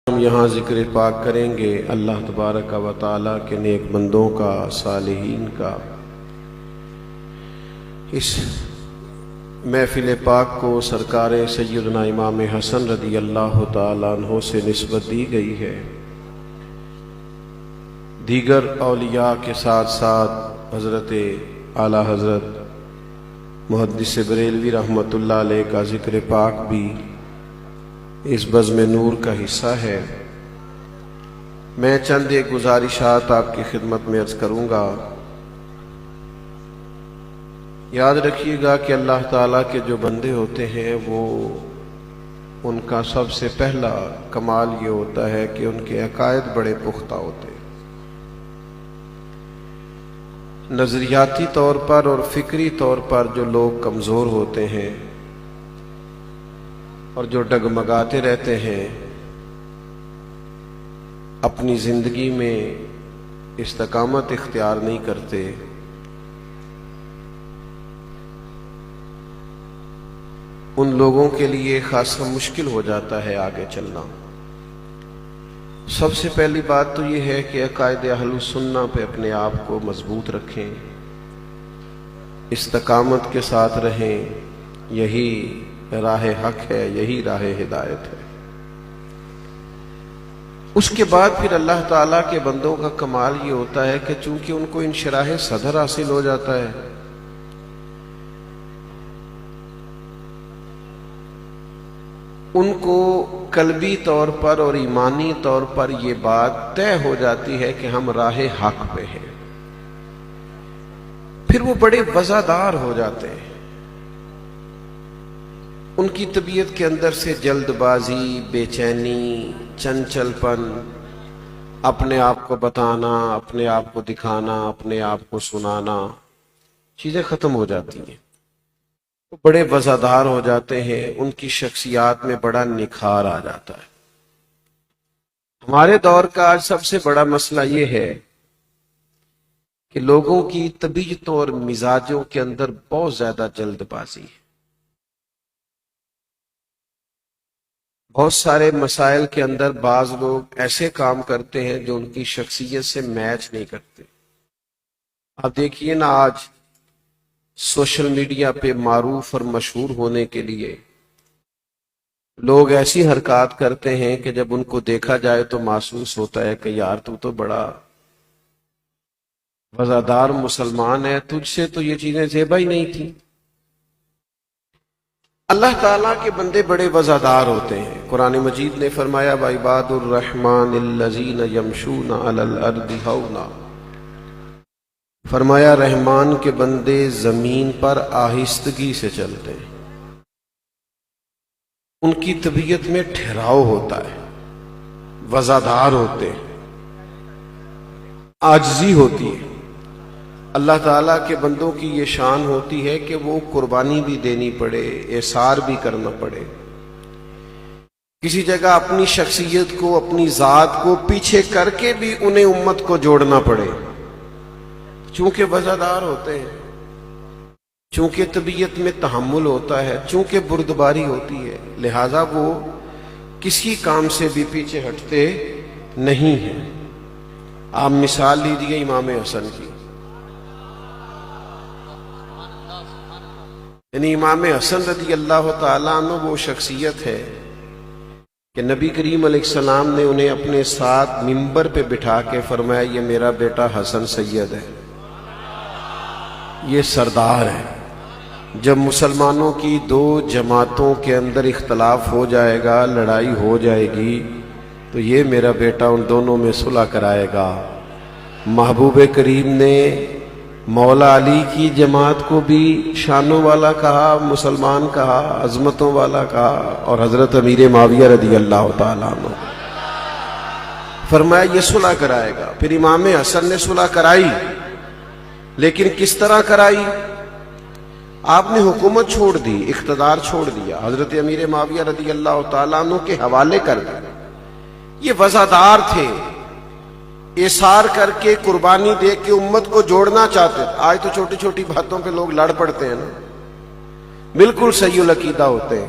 ہم یہاں ذکر پاک کریں گے اللہ تبارک و تعالیٰ کے نیک بندوں کا، صالحین کا۔ اس محفل پاک کو سرکار سیدنا امام حسن رضی اللہ تعالیٰ عنہ سے نسبت دی گئی ہے۔ دیگر اولیاء کے ساتھ ساتھ حضرت اعلیٰ حضرت محدث بریلوی رحمۃ اللہ علیہ کا ذکر پاک بھی اس بزم نور کا حصہ ہے۔ میں چند ایک گزارشات آپ کی خدمت میں عرض کروں گا۔ یاد رکھیے گا کہ اللہ تعالیٰ کے جو بندے ہوتے ہیں وہ ان کا سب سے پہلا کمال یہ ہوتا ہے کہ ان کے عقائد بڑے پختہ ہوتے ہیں۔ نظریاتی طور پر اور فکری طور پر جو لوگ کمزور ہوتے ہیں اور جو ڈگمگاتے رہتے ہیں، اپنی زندگی میں استقامت اختیار نہیں کرتے، ان لوگوں کے لیے خاصا مشکل ہو جاتا ہے آگے چلنا۔ سب سے پہلی بات تو یہ ہے کہ عقائد اہل السنہ پہ اپنے آپ کو مضبوط رکھیں، استقامت کے ساتھ رہیں، یہی راہ حق ہے، یہی راہ ہدایت ہے۔ اس کے بعد پھر اللہ تعالیٰ کے بندوں کا کمال یہ ہوتا ہے کہ چونکہ ان کو انشراح صدر حاصل ہو جاتا ہے، ان کو قلبی طور پر اور ایمانی طور پر یہ بات طے ہو جاتی ہے کہ ہم راہ حق پہ ہیں، پھر وہ بڑے وزادار ہو جاتے ہیں۔ ان کی طبیعت کے اندر سے جلد بازی، بے چینی، چنچل پن، اپنے آپ کو بتانا، اپنے آپ کو دکھانا، اپنے آپ کو سنانا، چیزیں ختم ہو جاتی ہیں، وہ بڑے وزادار ہو جاتے ہیں، ان کی شخصیات میں بڑا نکھار آ جاتا ہے۔ ہمارے دور کا آج سب سے بڑا مسئلہ یہ ہے کہ لوگوں کی طبیعتوں اور مزاجوں کے اندر بہت زیادہ جلد بازی ہے۔ بہت سارے مسائل کے اندر بعض لوگ ایسے کام کرتے ہیں جو ان کی شخصیت سے میچ نہیں کرتے۔ آپ دیکھیے نا، آج سوشل میڈیا پہ معروف اور مشہور ہونے کے لیے لوگ ایسی حرکات کرتے ہیں کہ جب ان کو دیکھا جائے تو محسوس ہوتا ہے کہ یار تو بڑا وزادار مسلمان ہے، تجھ سے تو یہ چیزیں زیبا ہی نہیں تھیں۔ اللہ تعالیٰ کے بندے بڑے وزادار ہوتے ہیں۔ قرآن مجید نے فرمایا وَعِبَادُ الرَّحْمَنِ الَّذِينَ يَمْشُونَ عَلَى الْأَرْضِ هَوْنًا، فرمایا رحمان کے بندے زمین پر آہستگی سے چلتے ہیں، ان کی طبیعت میں ٹھہراؤ ہوتا ہے، وزادار ہوتے ہیں، عاجزی ہوتی ہے۔ اللہ تعالیٰ کے بندوں کی یہ شان ہوتی ہے کہ وہ قربانی بھی دینی پڑے، احسار بھی کرنا پڑے، کسی جگہ اپنی شخصیت کو، اپنی ذات کو پیچھے کر کے بھی انہیں امت کو جوڑنا پڑے، چونکہ وزادار ہوتے ہیں، چونکہ طبیعت میں تحمل ہوتا ہے، چونکہ بردباری ہوتی ہے، لہذا وہ کسی کام سے بھی پیچھے ہٹتے نہیں ہیں۔ آپ مثال لیجیے امام حسن کی، یعنی امام حسن رضی اللہ تعالیٰ عنہ وہ شخصیت ہے کہ نبی کریم علیہ السلام نے انہیں اپنے ساتھ منبر پہ بٹھا کے فرمایا یہ میرا بیٹا حسن سید ہے، یہ سردار ہے۔ جب مسلمانوں کی دو جماعتوں کے اندر اختلاف ہو جائے گا، لڑائی ہو جائے گی، تو یہ میرا بیٹا ان دونوں میں صلح کرائے گا۔ محبوب کریم نے مولا علی کی جماعت کو بھی شانوں والا کہا، مسلمان کہا، عظمتوں والا کہا، اور حضرت امیر معاویہ رضی اللہ تعالیٰ عنہ فرمایا یہ صلح کرائے گا۔ پھر امام حسن نے صلح کرائی، لیکن کس طرح کرائی؟ آپ نے حکومت چھوڑ دی، اقتدار چھوڑ دیا، حضرت امیر معاویہ رضی اللہ تعالیٰ عنہ کے حوالے کر دیا۔ یہ وزادار تھے، احسار کر کے، قربانی دے کے امت کو جوڑنا چاہتے تھے۔ آج تو چھوٹی چھوٹی باتوں پہ لوگ لڑ پڑتے ہیں نا، بالکل صحیح العقیدہ ہوتے ہیں،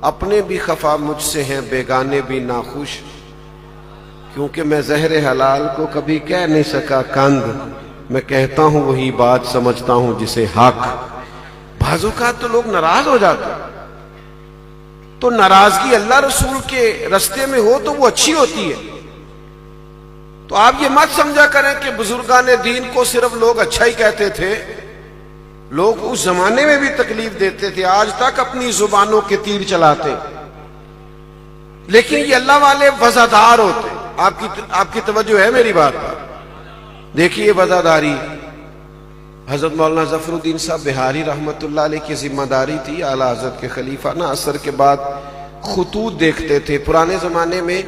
اپنے بھی خفا مجھ سے ہیں بیگانے بھی ناخوش، کیونکہ میں زہر حلال کو کبھی کہہ نہیں سکا کند، میں کہتا ہوں وہی بات سمجھتا ہوں جسے حق۔ بعض اوقات تو لوگ ناراض ہو جاتے، تو ناراضگی اللہ رسول کے رستے میں ہو تو وہ اچھی ہوتی ہے۔ تو آپ یہ مت سمجھا کریں کہ بزرگان دین کو صرف لوگ اچھا ہی کہتے تھے، لوگ اس زمانے میں بھی تکلیف دیتے تھے، آج تک اپنی زبانوں کے تیر چلاتے، لیکن یہ اللہ والے وزادار ہوتے۔ آپ کی توجہ ہے میری بات پر؟ دیکھیے وزاداری حضرت مولانا ظفر الدین صاحب بہاری رحمت اللہ علیہ کی ذمہ داری تھی۔ اعلیٰ حضرت کے خلیفہ نا عصر کے بعد خطوط دیکھتے تھے۔ پرانے زمانے میں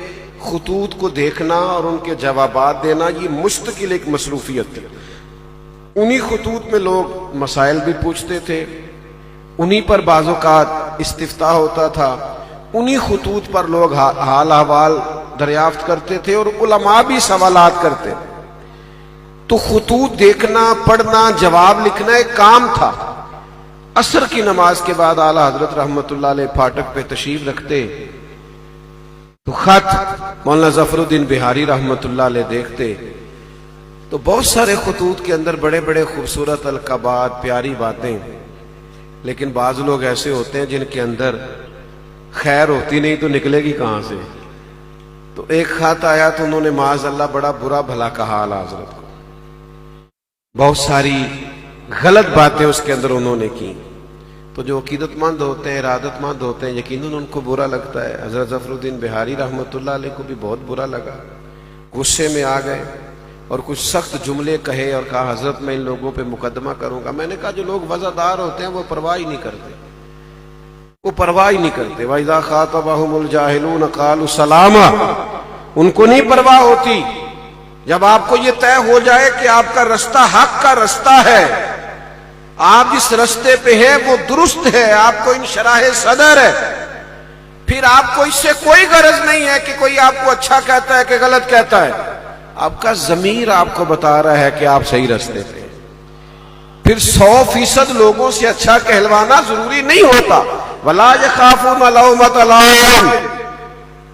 خطوط کو دیکھنا اور ان کے جوابات دینا یہ مستقل ایک مصروفیت تھی۔ انہی خطوط میں لوگ مسائل بھی پوچھتے تھے، انہی پر بعض اوقات استفتاء ہوتا تھا، انہی خطوط پر لوگ حال احوال دریافت کرتے تھے اور علماء بھی سوالات کرتے۔ تو خطوط دیکھنا، پڑھنا، جواب لکھنا ایک کام تھا۔ عصر کی نماز کے بعد اعلیٰ حضرت رحمت اللہ علیہ پھاٹک پہ تشریف رکھتے تو خط مولانا ظفر الدین بہاری رحمت اللہ علیہ دیکھتے تو بہت سارے خطوط کے اندر بڑے بڑے خوبصورت القابات، پیاری باتیں، لیکن بعض لوگ ایسے ہوتے ہیں جن کے اندر خیر ہوتی نہیں تو نکلے گی کہاں سے۔ تو ایک خط آیا تو انہوں نے معاذ اللہ بڑا برا بھلا کہا اعلیٰ حضرت کو، بہت ساری غلط باتیں اس کے اندر انہوں نے کی۔ تو جو عقیدت مند ہوتے ہیں، ارادت مند ہوتے ہیں، یقیناً ان کو برا لگتا ہے۔ حضرت ظفر الدین بہاری رحمت اللہ علیہ کو بھی بہت برا لگا، غصے میں آ گئے اور کچھ سخت جملے کہے اور کہا حضرت میں ان لوگوں پہ مقدمہ کروں گا۔ میں نے کہا جو لوگ وزادار ہوتے ہیں وہ پرواہ ہی نہیں کرتے، وہ پرواہ ہی نہیں کرتے۔ وَإِذَا خَاطَبَهُمُ الْجَاهِلُونَ قَالُوا سَلَامًا، ان کو نہیں پرواہ ہوتی۔ جب آپ کو یہ طے ہو جائے کہ آپ کا رستہ حق کا رستہ ہے، آپ جس رستے پہ ہیں وہ درست ہے، آپ کو انشراح صدر ہے، پھر آپ کو اس سے کوئی غرض نہیں ہے کہ کوئی آپ کو اچھا کہتا ہے کہ غلط کہتا ہے۔ آپ کا ضمیر آپ کو بتا رہا ہے کہ آپ صحیح رستے پہ۔ پھر 100% لوگوں سے اچھا کہلوانا ضروری نہیں ہوتا۔ وَلَا يَخَافُونَ لَوْمَةَ لَائِمٍ،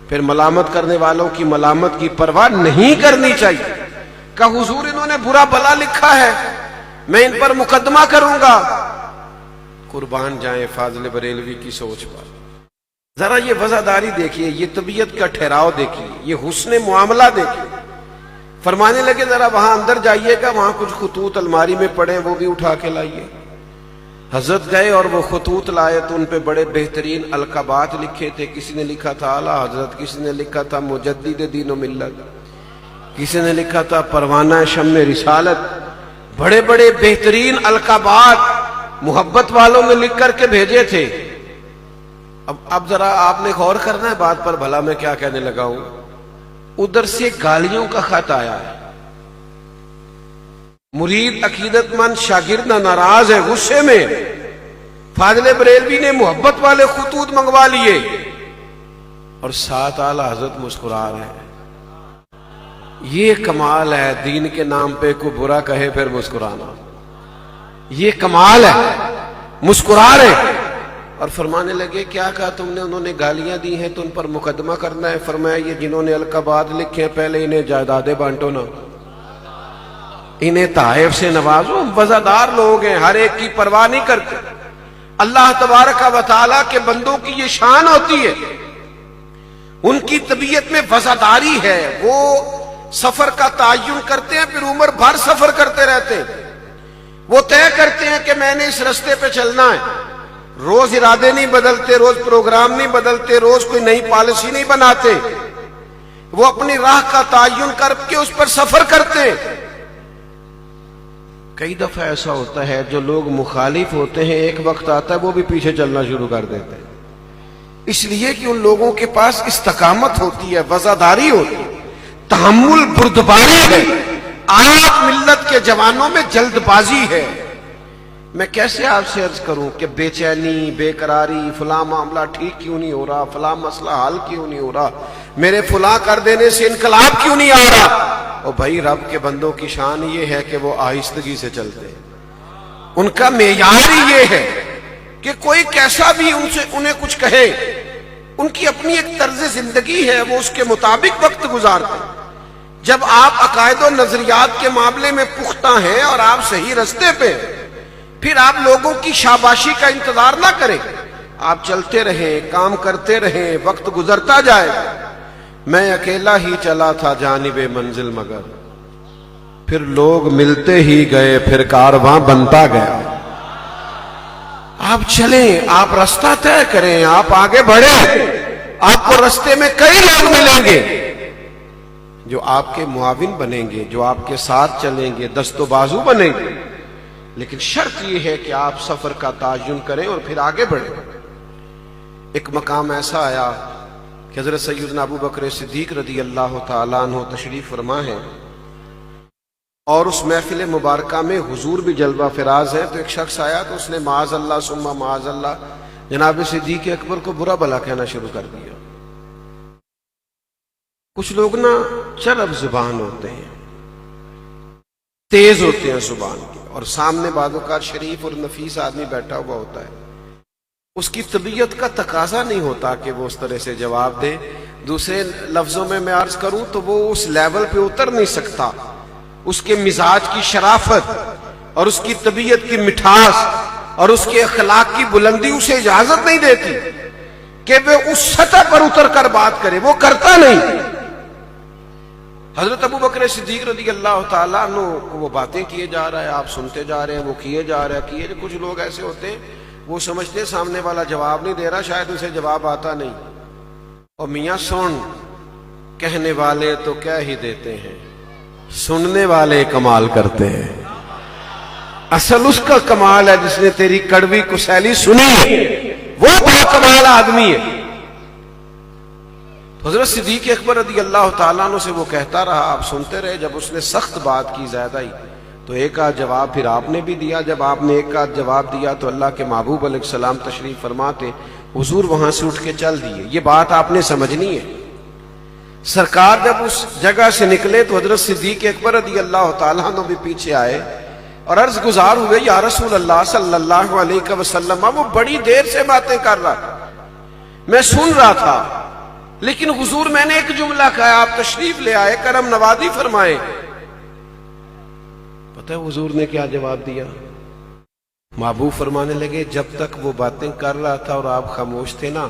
پھر ملامت کرنے والوں کی ملامت کی پرواہ نہیں کرنی چاہیے کہ حضور انہوں نے برا بلا لکھا ہے، میں ان پر مقدمہ کروں گا۔ قربان جائیں فاضل بریلوی کی سوچ پر۔ ذرا یہ وزاداری دیکھیے، یہ طبیعت کا ٹھہراؤ دیکھیے، یہ حسن معاملہ دیکھیے۔ فرمانے لگے ذرا وہاں اندر جائیے گا، وہاں کچھ خطوط الماری میں پڑے وہ بھی اٹھا کے لائیے۔ حضرت گئے اور وہ خطوط لائے تو ان پہ بڑے بہترین القابات لکھے تھے۔ کسی نے لکھا تھا اعلیٰ حضرت، کسی نے لکھا تھا مجدد دین و ملت، کسی نے لکھا تھا پروانہ شمع رسالت۔ بڑے بڑے بہترین القابات محبت والوں نے لکھ کر کے بھیجے تھے۔ اب ذرا آپ نے غور کرنا ہے بات پر، بھلا میں کیا کہنے لگا ہوں۔ ادھر سے گالیوں کا خط آیا ہے، مرید عقیدت مند شاگرد ناراض ہے، غصے میں۔ فاضل بریلوی نے محبت والے خطوط منگوا لیے اور ساتھ اعلیٰ حضرت مسکرا رہے ہیں۔ یہ کمال ہے، دین کے نام پہ کوئی برا کہے پھر مسکرانا، یہ کمال ہے، مسکرا رہے۔ اور فرمانے لگے کیا کہا تم نے؟ انہوں نے گالیاں دی ہیں تو ان پر مقدمہ کرنا ہے۔ فرمایا یہ جنہوں نے القابات لکھے ہیں پہلے انہیں جائیدادیں بانٹو نا، انہیں تحائف سے نوازو۔ وزادار لوگ ہیں، ہر ایک کی پرواہ نہیں کرتے۔ اللہ تبارک و تعالیٰ کے بندوں کی یہ شان ہوتی ہے، ان کی طبیعت میں وزاداری ہے۔ وہ سفر کا تعین کرتے ہیں، پھر عمر بھر سفر کرتے رہتے ہیں۔ وہ طے کرتے ہیں کہ میں نے اس رستے پہ چلنا ہے، روز ارادے نہیں بدلتے، روز پروگرام نہیں بدلتے، روز کوئی نئی پالیسی نہیں بناتے۔ وہ اپنی راہ کا تعین کر کے اس پر سفر کرتے ہیں۔ کئی دفعہ ایسا ہوتا ہے جو لوگ مخالف ہوتے ہیں، ایک وقت آتا ہے وہ بھی پیچھے چلنا شروع کر دیتے ہیں، اس لیے کہ ان لوگوں کے پاس استقامت ہوتی ہے، وزاداری ہوتی ہے، تحمل، بردباری ہے۔ آپ ملت کے جوانوں میں جلد بازی ہے۔ میں کیسے آپ سے عرض کروں کہ بے چینی، بے قراری، فلاں معاملہ ٹھیک کیوں نہیں ہو رہا، فلاں مسئلہ حل کیوں نہیں ہو رہا، میرے فلاں کر دینے سے انقلاب کیوں نہیں آ رہا۔ اور بھائی رب کے بندوں کی شان یہ ہے کہ وہ آہستگی سے چلتے ہیں، ان کا معیار ہی یہ ہے کہ کوئی کیسا بھی انہیں کچھ کہے ان کی اپنی ایک طرز زندگی ہے، وہ اس کے مطابق وقت گزارتے ہیں۔ جب آپ عقائد و نظریات کے معاملے میں پختہ ہیں اور آپ صحیح رستے پہ، پھر آپ لوگوں کی شاباشی کا انتظار نہ کریں، آپ چلتے رہیں، کام کرتے رہیں، وقت گزرتا جائے۔ میں اکیلا ہی چلا تھا جانب منزل مگر، پھر لوگ ملتے ہی گئے، پھر کارواں بنتا گیا۔ آپ چلیں، آپ رستہ طے کریں، آپ آگے بڑھیں، آپ کو رستے میں کئی لوگ ملیں گے جو آپ کے معاون بنیں گے، جو آپ کے ساتھ چلیں گے، دست و بازو بنیں گے، لیکن شرط یہ ہے کہ آپ سفر کا تعین کریں اور پھر آگے بڑھیں۔ ایک مقام ایسا آیا کہ حضرت سیدنا ابو بکر صدیق رضی اللہ تعالیٰ عنہ تشریف فرما ہے، اور اس محفل مبارکہ میں حضور بھی جلوہ فراز ہے۔ تو ایک شخص آیا تو اس نے معاذ اللہ ثم معاذ اللہ جناب صدیق اکبر کو برا بھلا کہنا شروع کر دیا۔ کچھ لوگ نا چرب زبان ہوتے ہیں، تیز ہوتے ہیں زبان کے، اور سامنے بعض اوقات شریف اور نفیس آدمی بیٹھا ہوا ہوتا ہے، اس کی طبیعت کا تقاضا نہیں ہوتا کہ وہ اس طرح سے جواب دے۔ دوسرے لفظوں میں عرض کروں تو وہ اس لیول پہ اتر نہیں سکتا، اس کے مزاج کی شرافت اور اس کی طبیعت کی مٹھاس اور اس کے اخلاق کی بلندی اسے اجازت نہیں دیتی کہ وہ اس سطح پر اتر کر بات کرے، وہ کرتا نہیں۔ حضرت ابو بکر صدیق رضی اللہ تعالیٰ عنہ کو وہ باتیں کیے جا رہا ہے، آپ سنتے جا رہے ہیں، وہ کیے جا رہے ہیں۔ کچھ لوگ ایسے ہوتے ہیں وہ سمجھتے ہیں سامنے والا جواب نہیں دے رہا، شاید اسے جواب آتا نہیں، اور میاں سن، کہنے والے تو کہہ ہی دیتے ہیں، سننے والے کمال کرتے ہیں۔ اصل اس کا کمال ہے جس نے تیری کڑوی کسیلی سنی، وہ بڑا کمال آدمی ہے۔ حضرت صدیق اکبر رضی اللہ تعالیٰ عنہ سے وہ کہتا رہا، آپ سنتے رہے۔ جب اس نے سخت بات کی زیادہ ہی تو ایک آدھ جواب پھر آپ نے بھی دیا۔ جب آپ نے ایک آدھ جواب دیا تو اللہ کے محبوب علیہ السلام تشریف فرماتے، حضور وہاں سے اٹھ کے چل دیے۔ یہ بات آپ نے سمجھنی ہے۔ سرکار جب اس جگہ سے نکلے تو حضرت صدیق اکبر رضی اللہ تعالیٰ عنہ بھی پیچھے آئے اور عرض گزار ہوئے، یا رسول اللہ صلی اللہ علیہ وسلم، وہ بڑی دیر سے باتیں کر رہا تھا، میں سن رہا تھا، لیکن حضور میں نے ایک جملہ کہا، آپ تشریف لے آئے، کرم نوازی فرمائے۔ پتہ ہے حضور نے کیا جواب دیا؟ محبوب فرمانے لگے، جب تک وہ باتیں کر رہا تھا اور آپ خاموش تھے نا،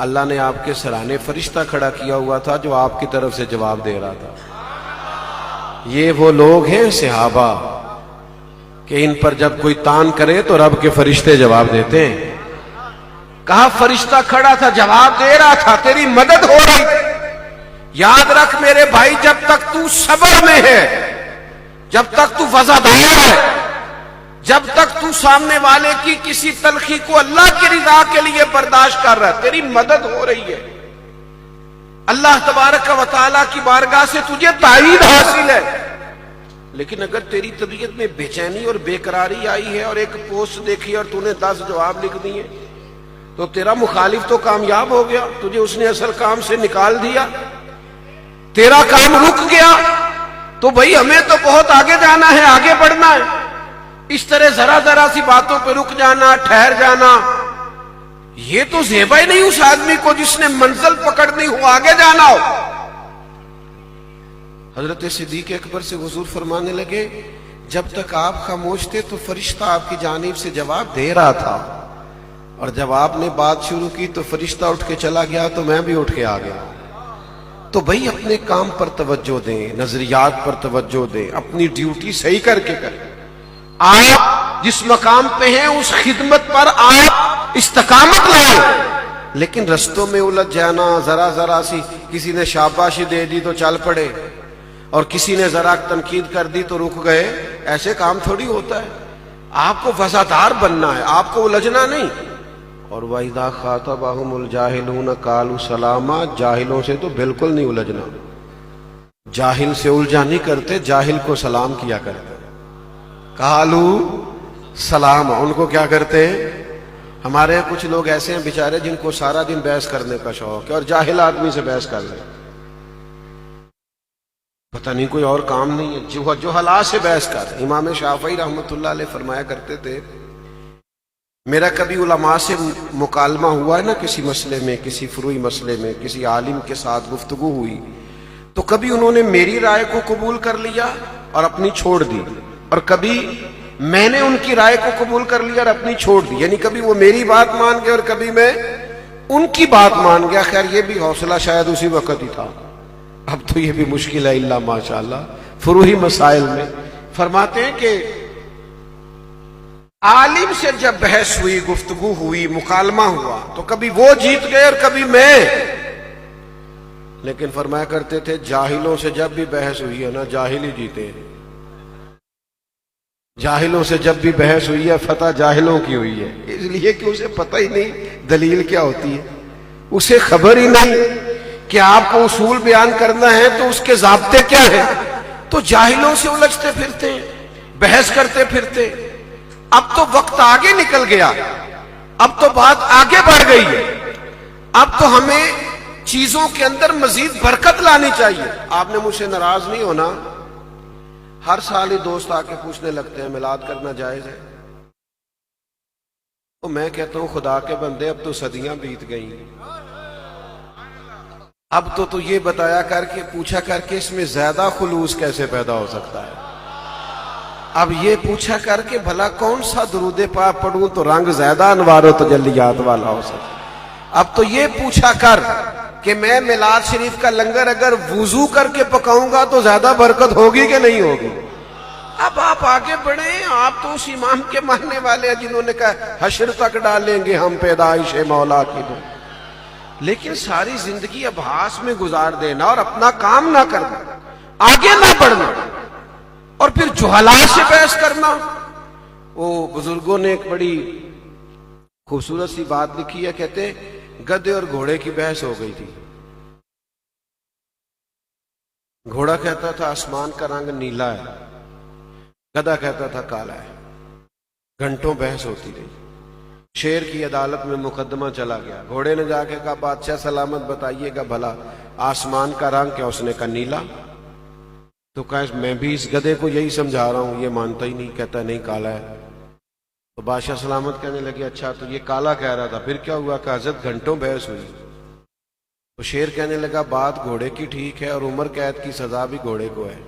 اللہ نے آپ کے سرانے فرشتہ کھڑا کیا ہوا تھا جو آپ کی طرف سے جواب دے رہا تھا۔ یہ وہ لوگ ہیں صحابہ کہ ان پر جب کوئی تان کرے تو رب کے فرشتے جواب دیتے ہیں۔ کہا فرشتہ کھڑا تھا، جواب دے رہا تھا، تیری مدد ہو رہی تھی۔ یاد رکھ میرے بھائی، جب تک تو صبر میں ہے، جب تک تو وفادار ہے، جب تک تو سامنے والے کی کسی تلخی کو اللہ کی رضا کے لیے برداشت کر رہا ہے، تیری مدد ہو رہی ہے۔ اللہ تبارک و تعالیٰ کی بارگاہ سے تجھے تائید حاصل ہے۔ لیکن اگر تیری طبیعت میں بے چینی اور بے قراری آئی ہے اور ایک پوسٹ دیکھی اور تو نے 10 جواب لکھ دیے تو تیرا مخالف تو کامیاب ہو گیا، تجھے اس نے اصل کام سے نکال دیا، تیرا کام رک گیا۔ تو بھائی ہمیں تو بہت آگے جانا ہے، آگے بڑھنا ہے۔ اس طرح ذرا ذرا سی باتوں پہ رک جانا، ٹھہر جانا، یہ تو زیبا ہی نہیں اس آدمی کو جس نے منزل پکڑنی ہو، آگے جانا ہو۔ حضرت صدیق اکبر سے حضور فرمانے لگے، جب تک آپ خاموش تھے تو فرشتہ آپ کی جانب سے جواب دے رہا تھا، اور جب آپ نے بات شروع کی تو فرشتہ اٹھ کے چلا گیا تو میں بھی اٹھ کے آ گیا۔ تو بھائی اپنے کام پر توجہ دیں، نظریات پر توجہ دیں، اپنی ڈیوٹی صحیح کر کے کریں۔ آپ جس مقام پہ ہیں اس خدمت پر آپ استقامت لائیں، لیکن رستوں میں الجھ جانا، ذرا ذرا سی کسی نے شاباشی دے دی تو چل پڑے، اور کسی نے ذرا تنقید کر دی تو رک گئے، ایسے کام تھوڑی ہوتا ہے۔ آپ کو وفادار بننا ہے، آپ کو الجھنا نہیں۔ اور وَإِذَا خَاطَبَهُمُ الْجَاهِلُونَ قَالُوا سَلَامًا، جاہلوں سے تو بالکل نہیں الجھنا، جاہل سے الجھا نہیں کرتے، جاہل کو سلام کیا کرتے۔ قَالُوا سَلَامًا، ان کو کیا کرتے ہیں؟ ہمارے یہاں کچھ لوگ ایسے ہیں بیچارے جن کو سارا دن بحث کرنے کا شوق ہے اور جاہل آدمی سے بحث کر لیں، پتہ نہیں کوئی اور کام نہیں ہے، جو حالات سے بحث کر۔ امام شافعی رحمۃ اللہ علیہ فرمایا کرتے تھے، میرا کبھی علماء سے مکالمہ ہوا ہے نا کسی مسئلے میں، کسی فروعی مسئلے میں، کسی عالم کے ساتھ گفتگو ہوئی، تو کبھی انہوں نے میری رائے کو قبول کر لیا اور اپنی چھوڑ دی، اور کبھی میں نے ان کی رائے کو قبول کر لیا اور اپنی چھوڑ دی، یعنی کبھی وہ میری بات مان گئے اور کبھی میں ان کی بات مان گیا۔ خیر یہ بھی حوصلہ شاید اسی وقت ہی تھا، اب تو یہ بھی مشکل ہے الا ماشاءاللہ فروعی مسائل میں۔ فرماتے ہیں کہ عالم سے جب بحث ہوئی، گفتگو ہوئی، مکالمہ ہوا، تو کبھی وہ جیت گئے اور کبھی میں، لیکن فرمایا کرتے تھے جاہلوں سے جب بھی بحث ہوئی ہے نا جاہل ہی جیتے ہیں، جاہلوں سے جب بھی بحث ہوئی ہے فتح جاہلوں کی ہوئی ہے، اس لیے کہ اسے پتہ ہی نہیں دلیل کیا ہوتی ہے، اسے خبر ہی نہیں کہ آپ کو اصول بیان کرنا ہے تو اس کے ضابطے کیا ہیں، تو جاہلوں سے الجھتے پھرتے ہیں، بحث کرتے پھرتے۔ اب تو وقت آگے نکل گیا، اب تو بات آگے بڑھ گئی ہے، اب تو ہمیں چیزوں کے اندر مزید برکت لانی چاہیے۔ آپ نے مجھ سے ناراض نہیں ہونا، ہر سال ہی دوست آ کے پوچھنے لگتے ہیں میلاد کرنا جائز ہے، تو میں کہتا ہوں خدا کے بندے اب تو صدیاں بیت گئیں، اب تو یہ بتایا کر کے پوچھا کر کے اس میں زیادہ خلوص کیسے پیدا ہو سکتا ہے، اب یہ پوچھا کر کے بھلا کون سا درود پاک پڑھوں تو رنگ زیادہ انوار و تجلیات والا ہو سکتا، اب تو یہ پوچھا کر کہ میں میلاد شریف کا لنگر اگر وضو کر کے پکاؤں گا تو زیادہ برکت ہوگی کہ نہیں ہوگی۔ اب آپ آگے بڑھیں، آپ تو اس امام کے ماننے والے ہیں جنہوں نے کہا حشر تک ڈالیں گے ہم پیدائش مولا کی دو، لیکن ساری زندگی ابحاث میں گزار دینا اور اپنا کام نہ کرنا، آگے نہ بڑھنا، اور پھر جہلاء سے بحث کرنا۔ وہ بزرگوں نے ایک بڑی خوبصورت سی بات لکھی ہے، کہتے گدھے اور گھوڑے کی بحث ہو گئی تھی، گھوڑا کہتا تھا آسمان کا رنگ نیلا ہے، گدھا کہتا تھا کالا ہے، گھنٹوں بحث ہوتی رہی، شیر کی عدالت میں مقدمہ چلا گیا، گھوڑے نے جا کے کہا بادشاہ سلامت بتائیے گا بھلا آسمان کا رنگ کیا، اس نے کہا نیلا، تو کہا میں بھی اس گدھے کو یہی سمجھا رہا ہوں، یہ مانتا ہی نہیں، کہتا نہیں کالا ہے، تو بادشاہ سلامت کہنے لگے اچھا تو یہ کالا کہہ رہا تھا، پھر کیا ہوا، کہ حضرت گھنٹوں بحث ہوئی، تو شیر کہنے لگا بات گھوڑے کی ٹھیک ہے اور عمر قید کی سزا بھی گھوڑے کو ہے،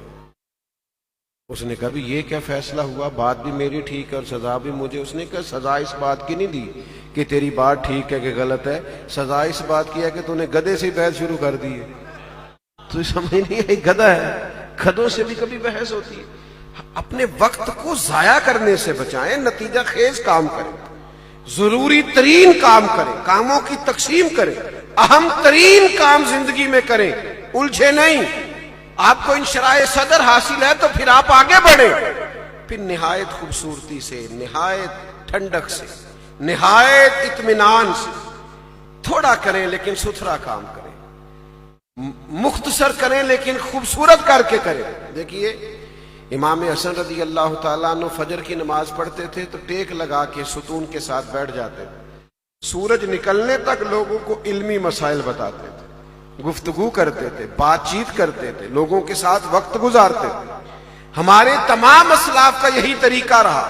اس نے کہا بھی یہ کیا فیصلہ ہوا، بات بھی میری ٹھیک ہے اور سزا بھی مجھے، اس نے کہا سزا اس بات کی نہیں دی کہ تیری بات ٹھیک ہے کہ غلط ہے، سزا اس بات کی ہے کہ تو نے گدھے سے بحث شروع کر دی ہے، تو سمجھ نہیں آئی، گدھا ہے، گدھوں سے بھی کبھی بحث ہوتی ہے۔ اپنے وقت کو ضائع کرنے سے بچائیں، نتیجہ خیز کام کریں، ضروری ترین کام کریں، کاموں کی تقسیم کریں، اہم ترین کام زندگی میں کریں، الجھے نہیں۔ آپ کو انشراح صدر حاصل ہے تو پھر آپ آگے بڑھیں، پھر نہایت خوبصورتی سے، نہایت ٹھنڈک سے، نہایت اطمینان سے، تھوڑا کریں لیکن ستھرا کام کریں، مختصر کریں لیکن خوبصورت کر کے کریں۔ دیکھیے امام حسن رضی اللہ تعالیٰ عنہ فجر کی نماز پڑھتے تھے تو ٹیک لگا کے ستون کے ساتھ بیٹھ جاتے تھے، سورج نکلنے تک لوگوں کو علمی مسائل بتاتے تھے، گفتگو کرتے تھے، بات چیت کرتے تھے، لوگوں کے ساتھ وقت گزارتے تھے۔ ہمارے تمام اسلاف کا یہی طریقہ رہا،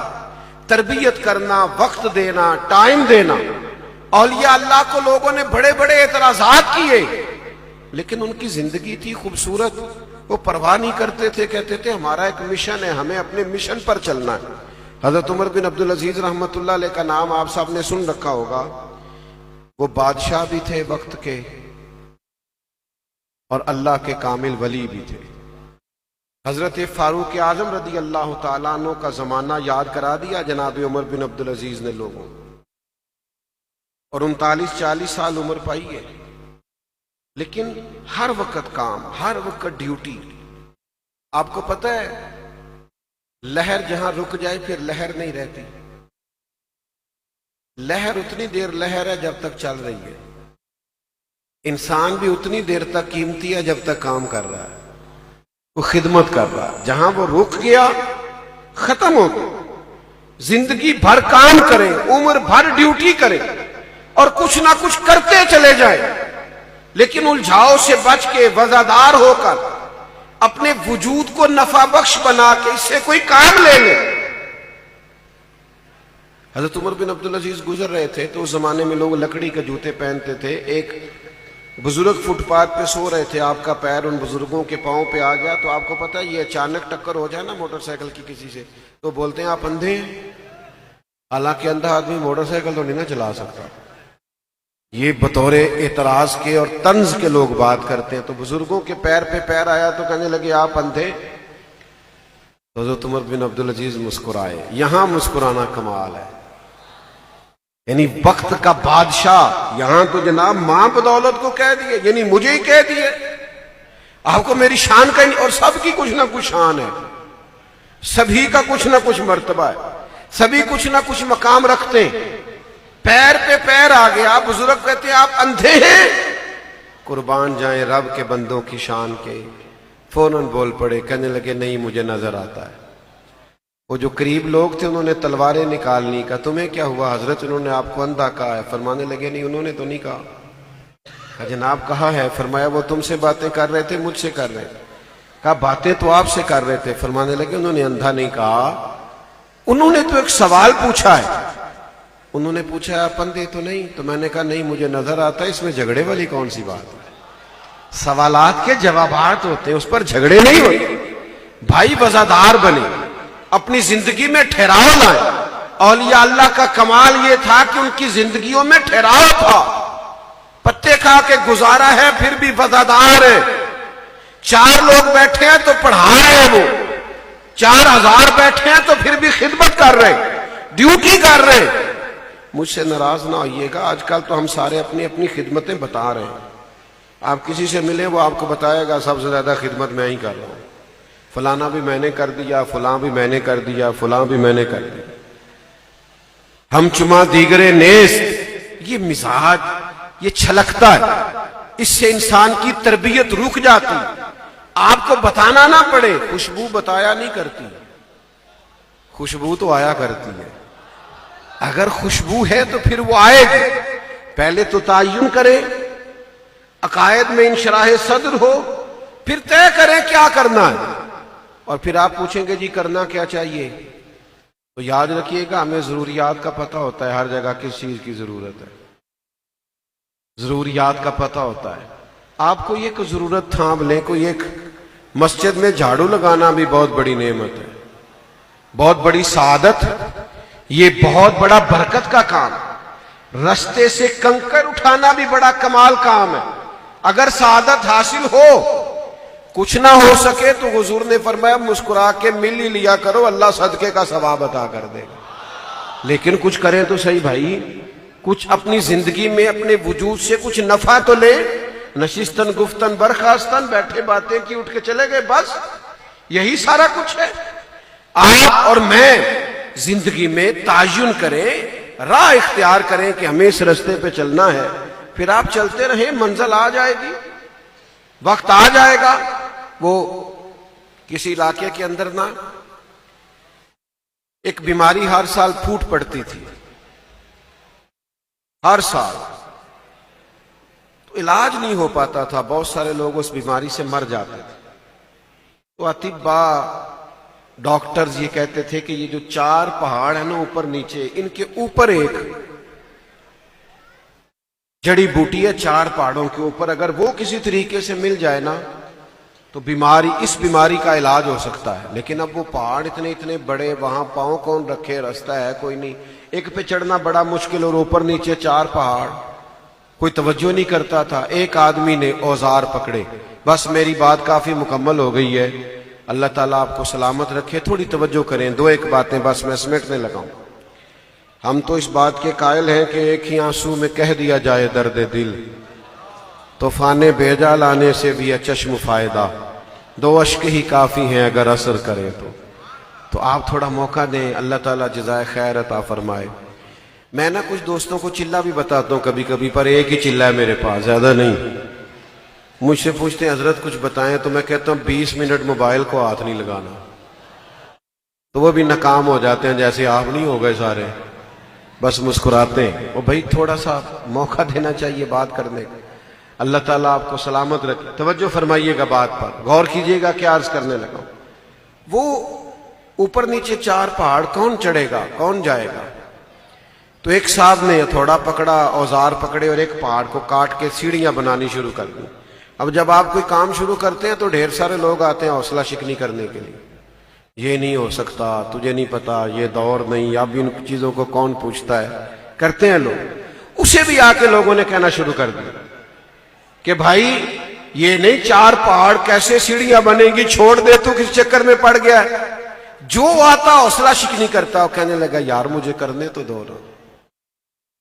تربیت کرنا، وقت دینا، ٹائم دینا۔ اولیاء اللہ کو لوگوں نے بڑے بڑے اعتراضات کیے، لیکن ان کی زندگی تھی خوبصورت، وہ پرواہ نہیں کرتے تھے، کہتے تھے ہمارا ایک مشن ہے، ہمیں اپنے مشن پر چلنا ہے۔ حضرت عمر بن عبدالعزیز رحمۃ اللہ علیہ کا نام آپ سب نے سن رکھا ہوگا، وہ بادشاہ بھی تھے وقت کے اور اللہ کے کامل ولی بھی تھے۔ حضرت فاروق اعظم رضی اللہ تعالیٰ عنہ کا زمانہ یاد کرا دیا جناب عمر بن عبدالعزیز نے لوگوں، اور 39-40 سال عمر پائی ہے، لیکن ہر وقت کام، ہر وقت ڈیوٹی۔ آپ کو پتہ ہے لہر جہاں رک جائے پھر لہر نہیں رہتی، لہر اتنی دیر لہر ہے جب تک چل رہی ہے، انسان بھی اتنی دیر تک قیمتی ہے جب تک کام کر رہا ہے، وہ خدمت کر رہا ہے۔ جہاں وہ رک گیا ختم ہو گیا۔ زندگی بھر کام کریں، عمر بھر ڈیوٹی کریں اور کچھ نہ کچھ کرتے چلے جائیں، لیکن الجھاؤ سے بچ کے وزادار ہو کر اپنے وجود کو نفع بخش بنا کے اس سے کوئی کام لے لیں۔ حضرت عمر بن عبدالعزیز گزر رہے تھے تو اس زمانے میں لوگ لکڑی کے جوتے پہنتے تھے. ایک بزرگ فٹ پاتھ پہ سو رہے تھے, آپ کا پیر ان بزرگوں کے پاؤں پہ آ گیا. تو آپ کو پتا یہ اچانک ٹکر ہو جائے نا موٹر سائیکل کی کسی سے تو بولتے ہیں آپ اندھے ہیں. حالانکہ اندھا آدمی موٹر سائیکل تو نہیں نہ چلا سکتا. یہ بطور اعتراض کے اور طنز کے لوگ بات کرتے ہیں. تو بزرگوں کے پیر پہ پیر آیا تو کہنے لگے آپ اندھے. تو حضرت عمر بن عبدالعزیز مسکرائے. یہاں مسکرانا کمال ہے. یعنی وقت کا بادشاہ یہاں تو جناب ماں بدولت کو کہہ دیے, یعنی مجھے ہی کہہ دیے. آپ کو میری شان کا اور سب کی کچھ نہ کچھ شان ہے, سبھی کا کچھ نہ کچھ مرتبہ ہے, سبھی کچھ نہ کچھ مقام رکھتے ہیں. پیر پہ پیر آ گیا, بزرگ کہتے ہیں آپ اندھے ہیں. قربان جائیں رب کے بندوں کی شان کے. فوراً بول پڑے, کہنے لگے نہیں مجھے نظر آتا ہے. وہ جو قریب لوگ تھے انہوں نے تلواریں نکالنی. کا تمہیں کیا ہوا حضرت, انہوں نے آپ کو اندھا کہا ہے. فرمانے لگے نہیں انہوں نے تو نہیں کہا. کہا جناب کہا ہے. فرمایا وہ تم سے باتیں کر رہے تھے مجھ سے کر رہے تھے. کہا باتیں تو آپ سے کر رہے تھے. فرمانے لگے انہوں نے اندھا نہیں کہا, انہوں نے تو ایک سوال پوچھا ہے. انہوں نے پوچھا آپ اندھے تو نہیں. تو میں نے کہا نہیں مجھے نظر آتا ہے. اس میں جھگڑے والی کون سی بات ہے؟ سوالات کے جوابات ہوتے ہیں, اس پر جھگڑے نہیں ہوتے. بھائی وزادار بنے, اپنی زندگی میں ٹھہراؤ لائیں. اولیاء اللہ کا کمال یہ تھا کہ ان کی زندگیوں میں ٹھہراؤ تھا. پتے کھا کے گزارا ہے پھر بھی وزادار ہے. 4 لوگ بیٹھے ہیں تو پڑھا رہے ہیں, وہ 4000 بیٹھے ہیں تو پھر بھی خدمت کر رہے ہیں, ڈیوٹی کر رہے ہیں. مجھ سے ناراض نہ ہوئیے گا, آج کل تو ہم سارے اپنی اپنی خدمتیں بتا رہے ہیں. آپ کسی سے ملیں وہ آپ کو بتائے گا سب سے زیادہ خدمت میں ہی کر رہا ہوں, فلانا بھی میں نے کر دیا, فلاں بھی میں نے کر دیا, فلاں بھی میں نے کر دیا. ہم چما دیگرے نیست, یہ مزاج یہ چھلکتا ہے. اس سے انسان کی تربیت رک جاتی. آپ کو بتانا نہ پڑے. خوشبو بتایا نہیں کرتی, خوشبو تو آیا کرتی ہے. اگر خوشبو ہے تو پھر وہ آئے گی. پہلے تو تعین کرے, عقائد میں انشراح صدر ہو, پھر طے کریں کیا کرنا ہے. اور پھر آپ پوچھیں گے جی کرنا کیا چاہیے, تو یاد رکھیے گا ہمیں ضروریات کا پتہ ہوتا ہے, ہر جگہ کس چیز کی ضرورت ہے, ضروریات کا پتہ ہوتا ہے. آپ کو یہ کوئی ضرورت تھام لیں, کوئی ایک مسجد میں جھاڑو لگانا بھی بہت بڑی نعمت ہے, بہت بڑی سعادت, یہ بہت بڑا برکت کا کام. رستے سے کنکر اٹھانا بھی بڑا کمال کام ہے. اگر سعادت حاصل ہو, کچھ نہ ہو سکے تو حضور نے فرمایا مسکرا کے مل ہی لیا کرو, اللہ صدقے کا ثواب عطا کر دے گا. لیکن کچھ کریں تو صحیح بھائی, کچھ اپنی زندگی میں اپنے وجود سے کچھ نفع تو لے. نشستن گفتن برخاستن, بیٹھے باتیں کی اٹھ کے چلے گئے, بس یہی سارا کچھ ہے. آپ اور میں زندگی میں تعین کریں, راہ اختیار کریں کہ ہمیں اس رستے پہ چلنا ہے. پھر آپ چلتے رہیں, منزل آ جائے گی, وقت آ جائے گا. وہ کسی علاقے کے اندر نا ایک بیماری ہر سال پھوٹ پڑتی تھی, ہر سال. تو علاج نہیں ہو پاتا تھا, بہت سارے لوگ اس بیماری سے مر جاتے تھے. تو اطباء ڈاکٹرز یہ کہتے تھے کہ یہ جو 4 پہاڑ ہیں نا اوپر نیچے, ان کے اوپر ایک جڑی بوٹی ہے 4 پہاڑوں کے اوپر, اگر وہ کسی طریقے سے مل جائے نا تو اس بیماری کا علاج ہو سکتا ہے. لیکن اب وہ پہاڑ اتنے بڑے, وہاں پاؤں کون رکھے, راستہ ہے کوئی نہیں, ایک پہ چڑھنا بڑا مشکل, اور اوپر نیچے 4 پہاڑ. کوئی توجہ نہیں کرتا تھا. ایک آدمی نے اوزار پکڑے, بس میری بات کافی مکمل ہو گئی ہے, اللہ تعالیٰ آپ کو سلامت رکھے. تھوڑی توجہ کریں, 2-1 باتیں بس میں سمیٹنے لگا ہوں. ہم تو اس بات کے قائل ہیں کہ ایک ہی آنسو میں کہہ دیا جائے درد دل, طوفان بھیجا لانے سے بھی ہے چشم فائدہ, 2 اشک ہی کافی ہیں اگر اثر کرے تو آپ تھوڑا موقع دیں, اللہ تعالیٰ جزائے خیر عطا فرمائے. میں نا کچھ دوستوں کو چلہ بھی بتاتا ہوں کبھی کبھی, پر ایک ہی چلہ ہے میرے پاس, زیادہ نہیں. مجھ سے پوچھتے ہیں حضرت کچھ بتائیں, تو میں کہتا ہوں 20 منٹ موبائل کو ہاتھ نہیں لگانا. تو وہ بھی ناکام ہو جاتے ہیں, جیسے آپ نہیں ہو گئے سارے, بس مسکراتے ہیں. وہ بھائی تھوڑا سا موقع دینا چاہیے بات کرنے کا. اللہ تعالیٰ آپ کو سلامت رکھے. توجہ فرمائیے گا بات پر, غور کیجئے گا کیا عرض کرنے لگا. وہ اوپر نیچے 4 پہاڑ کون چڑھے گا, کون جائے گا؟ تو ایک صاحب نے ہتھوڑا پکڑا، اوزار پکڑے اور ایک پہاڑ کو کاٹ کے سیڑھیاں بنانی شروع کر دی۔ اب جب آپ کوئی کام شروع کرتے ہیں تو ڈھیر سارے لوگ آتے ہیں حوصلہ شکنی کرنے کے لیے، یہ نہیں ہو سکتا، تجھے نہیں پتا، یہ دور نہیں، اب ان چیزوں کو کون پوچھتا ہے، کرتے ہیں لوگ۔ اسے بھی آ کے لوگوں نے کہنا شروع کر دیا کہ بھائی یہ نہیں 4 پہاڑ کیسے سیڑھیاں بنیں گی، چھوڑ دے، تو کس چکر میں پڑ گیا ہے۔ جو آتا حوصلہ شکنی کرتا، وہ کہنے لگا یار مجھے کرنے تو دو نا۔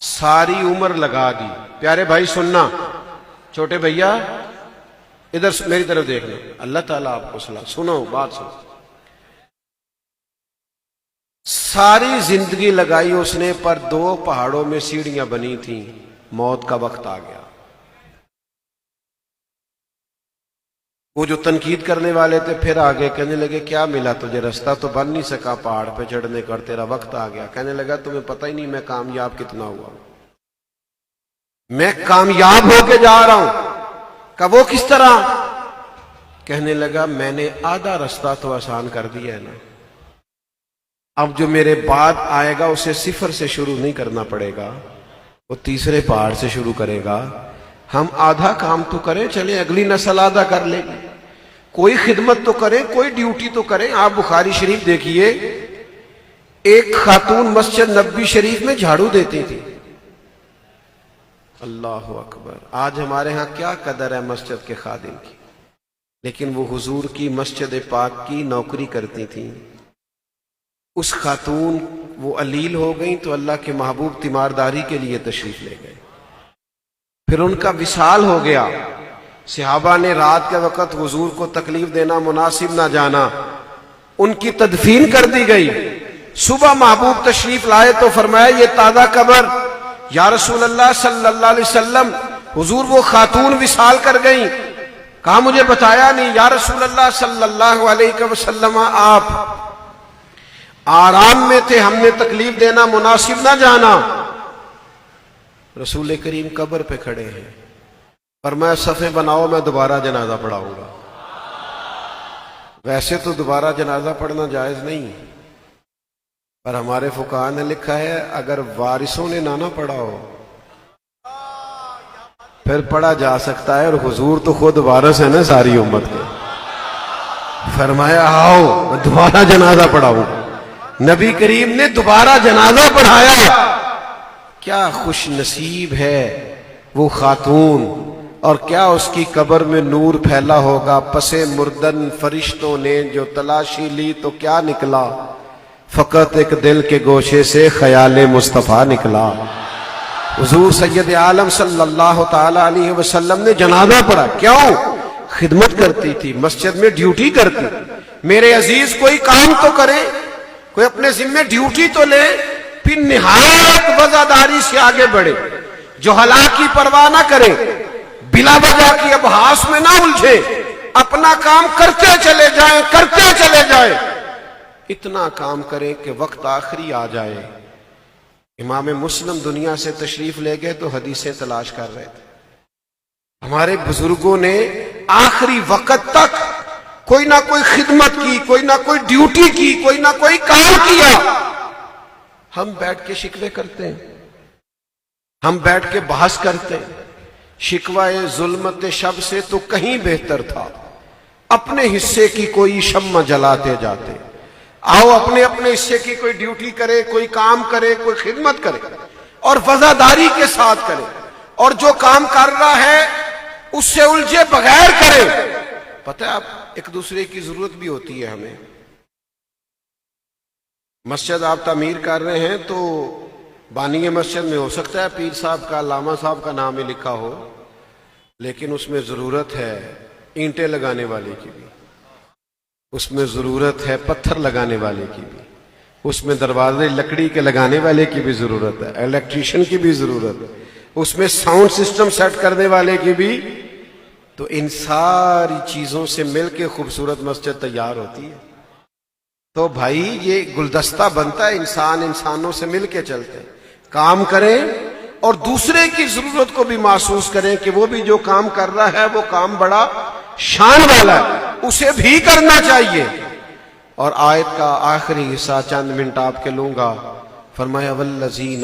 ساری عمر لگا دی۔ پیارے بھائی سننا، چھوٹے بھیا ادھر میری طرف دیکھنا، اللہ تعالیٰ آپ کو صلاح، سنو بات سنو۔ ساری زندگی لگائی اس نے، پر 2 پہاڑوں میں سیڑھیاں بنی تھیں، موت کا وقت آ گیا۔ وہ جو تنقید کرنے والے تھے پھر آگے کہنے لگے کیا ملا تجھے، رستہ تو بن نہیں سکا پہاڑ پہ چڑھنے کا، تیرا وقت آ گیا۔ کہنے لگا تمہیں پتہ ہی نہیں میں کامیاب کتنا ہوا، میں کامیاب ہو کے جا رہا ہوں۔ کہ وہ کس طرح؟ کہنے لگا میں نے آدھا رستہ تو آسان کر دیا ہے نا، اب جو میرے بعد آئے گا اسے 0 سے شروع نہیں کرنا پڑے گا، وہ تیسرے پہاڑ سے شروع کرے گا۔ ہم آدھا کام تو کریں، چلیں اگلی نسل آدھا کر لے گی، کوئی خدمت تو کریں، کوئی ڈیوٹی تو کریں۔ آپ بخاری شریف دیکھیے، ایک خاتون مسجد نبوی شریف میں جھاڑو دیتی تھی۔ اللہ اکبر! آج ہمارے ہاں کیا قدر ہے مسجد کے خادم کی، لیکن وہ حضور کی مسجد پاک کی نوکری کرتی تھیں۔ اس خاتون وہ علیل ہو گئیں تو اللہ کے محبوب تیمارداری کے لیے تشریف لے گئے، پھر ان کا وصال ہو گیا۔ صحابہ نے رات کے وقت حضور کو تکلیف دینا مناسب نہ جانا، ان کی تدفین کر دی گئی۔ صبح محبوب تشریف لائے تو فرمایا یہ تازہ قبر، یا رسول اللہ صلی اللہ علیہ وسلم حضور وہ خاتون وصال کر گئیں، کہا مجھے بتایا نہیں۔ یا رسول اللہ صلی اللہ علیہ وسلم آپ آرام میں تھے، ہم نے تکلیف دینا مناسب نہ جانا۔ رسول کریم قبر پہ کھڑے ہیں، فرمایا صفیں بناؤ میں دوبارہ جنازہ پڑھاؤں گا۔ ویسے تو دوبارہ جنازہ پڑھنا جائز نہیں، پر ہمارے فقہاء نے لکھا ہے اگر وارثوں نے نہ پڑھا ہو پھر پڑھا جا سکتا ہے، اور حضور تو خود وارث ہے نا ساری امت کے۔ فرمایا آؤ میں دوبارہ جنازہ پڑھاؤں۔ نبی کریم نے دوبارہ جنازہ پڑھایا۔ کیا خوش نصیب ہے وہ خاتون، اور کیا اس کی قبر میں نور پھیلا ہوگا۔ پس مردن فرشتوں نے جو تلاشی لی تو کیا نکلا، فقط ایک دل کے گوشے سے خیال مصطفیٰ نکلا۔ حضور سید عالم صلی اللہ تعالی علیہ وسلم نے جنازہ پڑھا، کیوں؟ خدمت کرتی تھی، مسجد میں ڈیوٹی کرتی۔ میرے عزیز کوئی کام تو کرے، کوئی اپنے ذمہ ڈیوٹی تو لے، پھر نہایت وزاداری سے آگے بڑھے، جو ہلاک کی پرواہ نہ کرے، بلا وجہ کی ابحاث میں نہ الجھے، اپنا کام کرتے چلے جائیں، کرتے چلے جائیں، اتنا کام کریں کہ وقت آخری آ جائے۔ امام مسلم دنیا سے تشریف لے گئے تو حدیثیں تلاش کر رہے تھے۔ ہمارے بزرگوں نے آخری وقت تک کوئی نہ کوئی خدمت کی، کوئی نہ کوئی ڈیوٹی کی، کوئی نہ کوئی کام کیا۔ ہم بیٹھ کے شکوے کرتے ہیں، ہم بیٹھ کے بحث کرتے ہیں۔ شکوائے ظلمت شب سے تو کہیں بہتر تھا اپنے حصے کی کوئی شمع جلاتے جاتے۔ آؤ اپنے اپنے حصے کی کوئی ڈیوٹی کرے، کوئی کام کرے، کوئی خدمت کرے، اور وفاداری کے ساتھ کرے، اور جو کام کر رہا ہے اس سے الجھے بغیر کرے۔ پتہ ہے آپ ایک دوسرے کی ضرورت بھی ہوتی ہے ہمیں۔ مسجد آپ تعمیر کر رہے ہیں تو بانی مسجد میں ہو سکتا ہے پیر صاحب کا، علامہ صاحب کا نام ہی لکھا ہو، لیکن اس میں ضرورت ہے اینٹیں لگانے والے کی بھی، اس میں ضرورت ہے پتھر لگانے والے کی بھی، اس میں دروازے لکڑی کے لگانے والے کی بھی ضرورت ہے، الیکٹریشین کی بھی ضرورت ہے، اس میں ساؤنڈ سسٹم سیٹ کرنے والے کی بھی۔ تو ان ساری چیزوں سے مل کے خوبصورت مسجد تیار ہوتی ہے۔ تو بھائی یہ گلدستہ بنتا ہے، انسان انسانوں سے مل کے چلتے ہیں، کام کریں اور دوسرے کی ضرورت کو بھی محسوس کریں کہ وہ بھی جو کام کر رہا ہے وہ کام بڑا شان والا ہے، اسے بھی کرنا چاہیے۔ اور آیت کا آخری حصہ چند منٹ آپ کے لوں گا۔ فرمایا والذین